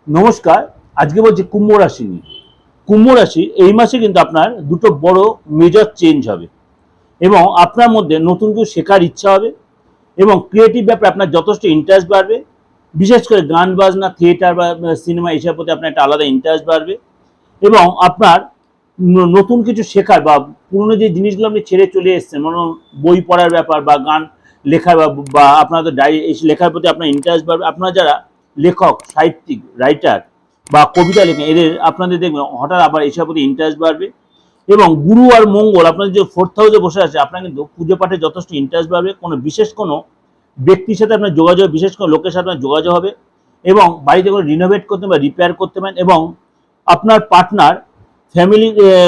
নমস্কার। আজকে বলছি কুম্ভ রাশি নিয়ে। কুম্ভ রাশি এই মাসে কিন্তু আপনার দুটো বড় মেজর চেঞ্জ হবে এবং আপনার মধ্যে নতুন কিছু শেখার ইচ্ছা হবে এবং ক্রিয়েটিভ ব্যাপারে আপনার যথেষ্ট ইন্টারেস্ট বাড়বে। বিশেষ করে গান বাজনা, থিয়েটার বা সিনেমা এসবের প্রতি আপনার একটা আলাদা ইন্টারেস্ট বাড়বে এবং আপনার নতুন কিছু শেখার বা পুরনো যে জিনিসগুলো আপনি ছেড়ে চলে এসেছেন, মানে বই পড়ার ব্যাপার বা গান লেখার বা আপনাদের ডায়েরি এই লেখার প্রতি আপনার ইন্টারেস্ট বাড়বে। আপনারা যারা লেখক, সাহিত্যিক, রাইটার বা কবিতা লেখেন, এদের আপনাদের দেখবেন হঠাৎ আবার এসবের প্রতি ইন্টারেস্ট বাড়বে এবং গুরু আর মঙ্গল আপনাদের যে 4th হাউসে বসে আছে, আপনার কিন্তু পুজো পাঠে যথেষ্ট ইন্টারেস্ট বাড়বে। কোনো বিশেষ কোনো ব্যক্তির সাথে আপনার যোগাযোগ, বিশেষ কোনো লোকের সাথে আপনার যোগাযোগ হবে এবং বাড়িতে কোনো রিনোভেট করতে বা রিপেয়ার করতে পারেন এবং আপনার পার্টনার ফ্যামিলি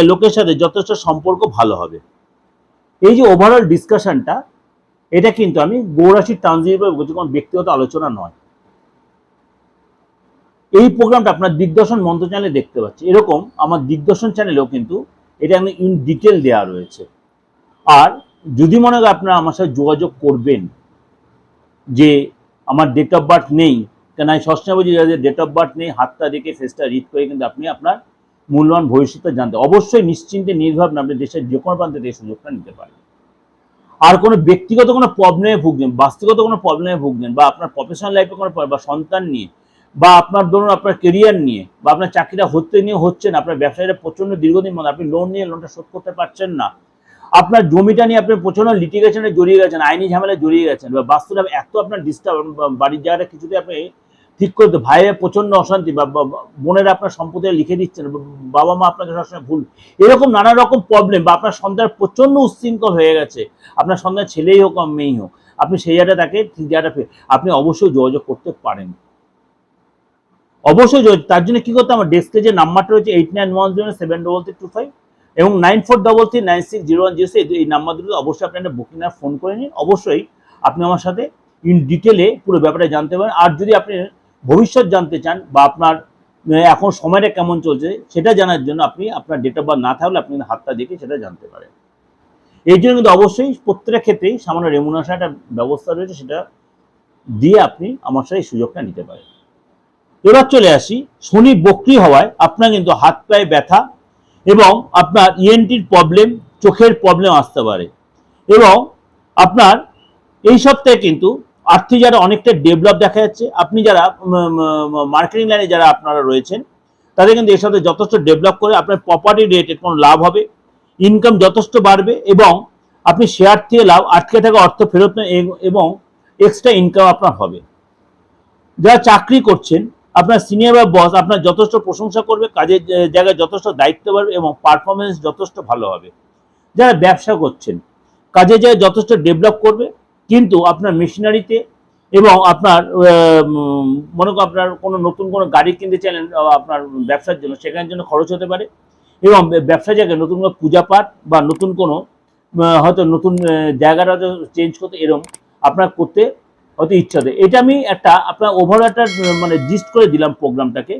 লোকের সাথে যথেষ্ট সম্পর্ক ভালো হবে। এই যে ওভারঅল ডিসকাশনটা, এটা কিন্তু আমি গৌরাশির ট্রানজিট বলছি, কোনো ব্যক্তিগত আলোচনা নয়। এই প্রোগ্রামটা আপনার দিগদর্শন মন্ত্র চ্যানেলে দেখতে পাচ্ছি, এরকম আমার দিগদর্শন চ্যানেলেও কিন্তু এটা ইন ডিটেল দেওয়া রয়েছে। আর যদি মনে হয় আপনারা আমার সাথে যোগাযোগ করবেন যে আমার ডেট অফ বার্থ নেই, কেন আমি সবসময় বলছি যাদের ডেট অফ বার্থ নেই হাতটা দেখে ফেসটা রিড করে কিন্তু আপনি আপনার মূল্যবান ভবিষ্যৎ জানতে অবশ্যই নিশ্চিন্তে নির্ভাবনা আপনি দেশের যে কোনো প্রান্তে এই সুযোগটা নিতে পারেন। আর কোনো ব্যক্তিগত কোনো প্রবলেমে ভুগছেন, বাস্তবগত কোনো প্রবলেমে ভুগছেন বা আপনার প্রফেশনাল লাইফে কোনো বা সন্তান নিয়ে বা আপনার ধরুন আপনার কেরিয়ার নিয়ে বা আপনার চাকরিটা হচ্ছে না, আপনার ব্যবসায়ীরা প্রচণ্ড দীর্ঘদিন মনে আপনি লোন নিয়ে লোনটা শোধ করতে পারছেন না, আপনার জমিটা নিয়ে আপনি প্রচণ্ড লিটিগেশনে জড়িয়ে গেছেন, আইনি ঝামেলায় জড়িয়ে গেছেন বা বাস্তুটা এত আপনার ডিস্টার্ব, বাড়ির জায়গাটা কিছুতে আপনি ঠিক করতে ভাইয়ের প্রচণ্ড অশান্তি বা বোনেরা আপনার সম্পত্তি লিখে দিচ্ছেন, বাবা মা আপনাকে সবসময় ভুল, এরকম নানা রকম প্রবলেম বা আপনার সন্তান প্রচণ্ড উচ্ছৃঙ্খল হয়ে গেছে, আপনার সন্তান ছেলেই হোক আর মেয়েই হোক, আপনি সেই জায়গাটা তাকে ঠিক জায়গাটা আপনি অবশ্যই যোগাযোগ করতে পারেন। অবশ্যই তার জন্য কি করতে, আমার ডেস্কে যে নাম্বারটা রয়েছে 8910723325 এবং 9433960106, এই নাম্বার দুটো অবশ্যই আপনি একটা বুকিং আর ফোন করে নিন। অবশ্যই আপনি আমার সাথে ইন ডিটেলে পুরো ব্যাপারে জানতে পারেন। আর যদি আপনি ভবিষ্যৎ জানতে চান বা আপনার এখন সময়টা কেমন চলছে সেটা জানার জন্য আপনি আপনার ডেট অফ বার্থ না থাকলে আপনি হাতটা দেখে সেটা জানতে পারেন। এই জন্য কিন্তু অবশ্যই প্রত্যেকটা ক্ষেত্রেই সামান্য রেমুনারেশন একটা ব্যবস্থা রয়েছে, সেটা দিয়ে আপনি আমার সাথে এই সুযোগটা নিতে পারেন। এবার চলে আসি, শনি বক্রি হওয়ায় আপনার কিন্তু হাত পায়ে ব্যথা এবং আপনার ইএনটির প্রবলেম, চোখের প্রবলেম আসতে পারে এবং আপনার এই সপ্তাহে কিন্তু আর্থিক যারা অনেকটা ডেভেলপ দেখা যাচ্ছে। আপনি যারা মার্কেটিং লাইনে যারা আপনারা রয়েছেন তাদের কিন্তু এই সপ্তাহে যথেষ্ট ডেভেলপ করে আপনার প্রপার্টি রিলেটেড কোনো লাভ হবে, ইনকাম যথেষ্ট বাড়বে এবং আপনি শেয়ার থেকে লাভ, আটকে থাকা অর্থ ফেরত এবং এক্সট্রা ইনকাম আপনার হবে। যারা চাকরি করছেন আপনার সিনিয়র বা বস আপনার যথেষ্ট প্রশংসা করবে, কাজের জায়গায় যথেষ্ট দায়িত্ব বাড়বে এবং পারফরমেন্স যথেষ্ট ভালো হবে। যারা ব্যবসা করছেন কাজের জায়গায় যথেষ্ট ডেভেলপ করবে, কিন্তু আপনার মেশিনারিতে এবং আপনার মনে করুন আপনার কোনো নতুন কোনো গাড়ি কিনতে চাইলেন আপনার ব্যবসার জন্য, সেখানের জন্য খরচ হতে পারে এবং ব্যবসার জায়গায় নতুন কোনো পূজা পাঠ বা নতুন কোনো হয়তো নতুন জায়গাটা চেঞ্জ করতে এরকম আপনার করতে হয়তো ইচ্ছা দেয়। এটা আমি একটা আপনার ওভারঅল একটা মানে জিস্ট করে দিলাম প্রোগ্রামটাকে।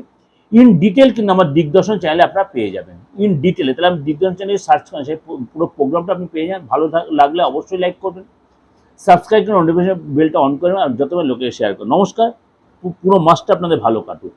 ইন ডিটেল কিন্তু আমার দিগদর্শন চ্যানেলে আপনারা পেয়ে যাবেন ইন ডিটেলে। তাহলে আমি দিগদর্শন চ্যানেলে সার্চ করেন, সেই পুরো প্রোগ্রামটা আপনি পেয়ে যান। ভালো লাগলে অবশ্যই লাইক করবেন, সাবস্ক্রাইব করে নোটিফিকেশন বেলটা অন করবেন আর যতবার লোকে শেয়ার করুন। নমস্কার, পুরো মাসটা আপনাদের ভালো কাটুক।